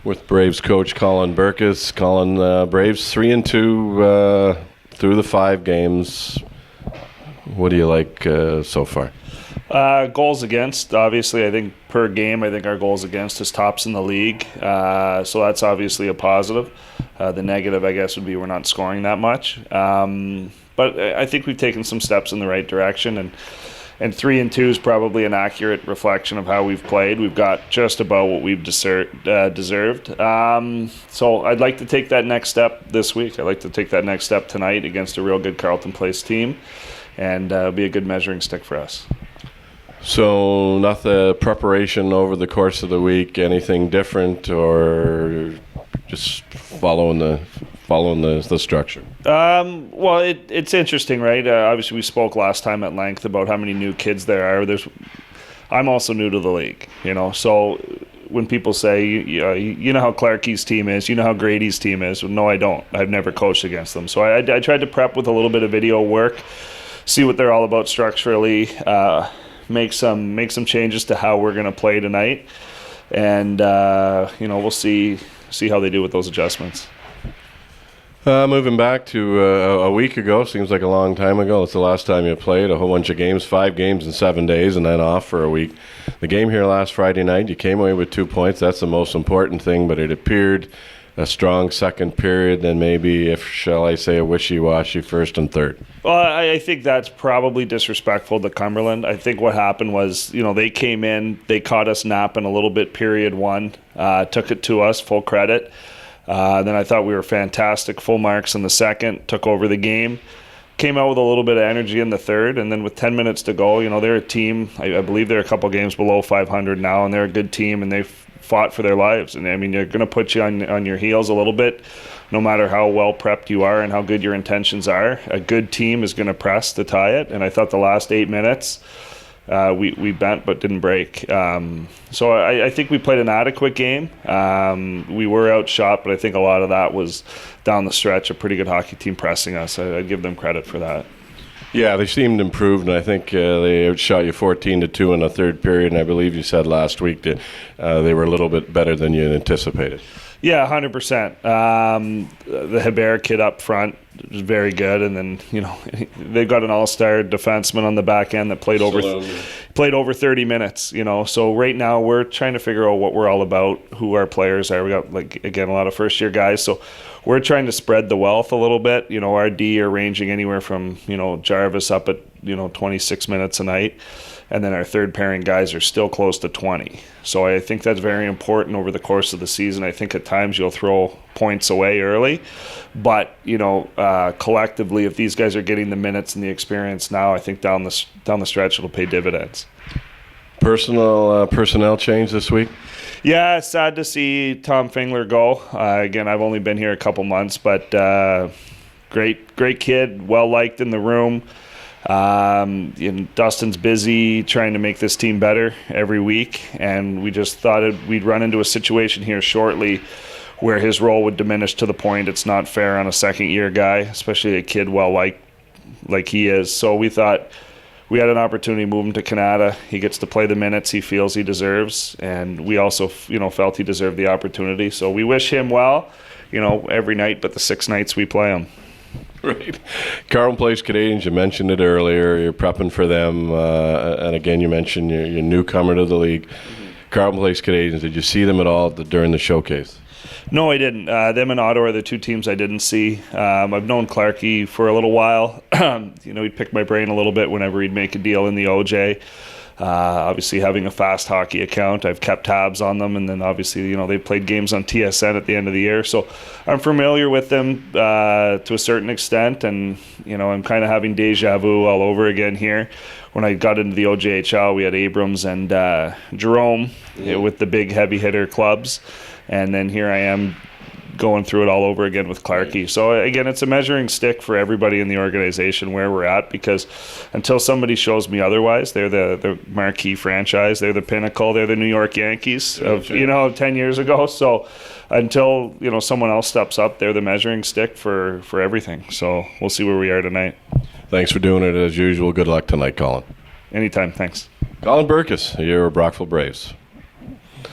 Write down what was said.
with Braves coach Colin Birkas. Colin, Braves 3-2 through the 5 games. What do you like so far? Goals against, obviously, I think per game, I think our goals against is tops in the league. So that's obviously a positive. The negative, I guess, would be we're not scoring that much. But I think we've taken some steps in the right direction, and 3-2 is probably an accurate reflection of how we've played. We've got just about what we've deserved. So I'd like to take that next step this week. I'd like to take that next step tonight against a real good Carleton Place team, and be a good measuring stick for us. So not the preparation over the course of the week, anything different, or just following the structure? Well, it's interesting, right? Obviously, we spoke last time at length about how many new kids there are. I'm also new to the league, so when people say, you know how Clarkie's team is, you know how Grady's team is, well, no, I don't. I've never coached against them. So I tried to prep with a little bit of video work, see what they're all about structurally, make some changes to how we're going to play tonight, and we'll see how they do with those adjustments. Moving back to a week ago, seems like a long time ago. It's the last time you played a whole bunch of games, 5 games in 7 days, and then off for a week. The game here last Friday night, you came away with 2 points. That's the most important thing, but it appeared a strong second period and maybe, shall I say, a wishy-washy first and third. Well, I think that's probably disrespectful to Cumberland. I think what happened was, they came in, they caught us napping a little bit period 1, took it to us, full credit. Then I thought we were fantastic, full marks in the second, took over the game, came out with a little bit of energy in the third, and then with 10 minutes to go, they're a team, I believe they're a couple games below 500 now, and they're a good team, and they've fought for their lives. And I mean, they're going to put you on your heels a little bit, no matter how well prepped you are and how good your intentions are. A good team is going to press to tie it, and I thought the last 8 minutes, we bent but didn't break. So I think we played an adequate game. We were outshot, but I think a lot of that was down the stretch, a pretty good hockey team pressing us. I'd give them credit for that. Yeah, they seemed improved, and I think they outshot you 14-2 in the third period, and I believe you said last week that they were a little bit better than you anticipated. Yeah, 100%. The Hebert kid up front was very good, and then they've got an all-star defenseman on the back end that played over 30 minutes. So right now we're trying to figure out what we're all about, who our players are. We got a lot of first-year guys, so we're trying to spread the wealth a little bit. Our D are ranging anywhere from Jarvis up at 26 minutes a night. And then our third pairing guys are still close to 20. So I think that's very important over the course of the season. I think at times you'll throw points away early. But, collectively, if these guys are getting the minutes and the experience now, I think down the stretch it'll pay dividends. Personnel change this week? Yeah, it's sad to see Tom Fingler go. Again, I've only been here a couple months, but great kid, well-liked in the room. Dustin's busy trying to make this team better every week, and we just thought we'd run into a situation here shortly where his role would diminish to the point it's not fair on a second-year guy, especially a kid well-liked like he is. So we thought we had an opportunity to move him to Canada. He gets to play the minutes he feels he deserves, and we also felt he deserved the opportunity. So we wish him well, every night but the 6 nights we play him. Right. Carleton Place Canadians, you mentioned it earlier. You're prepping for them. And again, you mentioned you're newcomer to the league. Mm-hmm. Carleton Place Canadians, did you see them at all during the showcase? No, I didn't. Them and Ottawa are the 2 teams I didn't see. I've known Clarkie for a little while. He'd pick my brain a little bit whenever he'd make a deal in the OJ. Obviously, having a fast hockey account, I've kept tabs on them, and then obviously, they played games on TSN at the end of the year, so I'm familiar with them to a certain extent, and I'm kind of having deja vu all over again here. When I got into the OJHL, we had Abrams and Jerome with the big heavy hitter clubs, and then here I am going through it all over again with Clarkie. So again, it's a measuring stick for everybody in the organization where we're at, because until somebody shows me otherwise, they're the marquee franchise, they're the pinnacle, they're the New York Yankees of 10 years ago. So until someone else steps up, they're the measuring stick for everything. So we'll see where we are tonight. Thanks for doing it as usual. Good luck tonight, Colin. Anytime. Thanks. Colin Birkas, your Brockville Braves.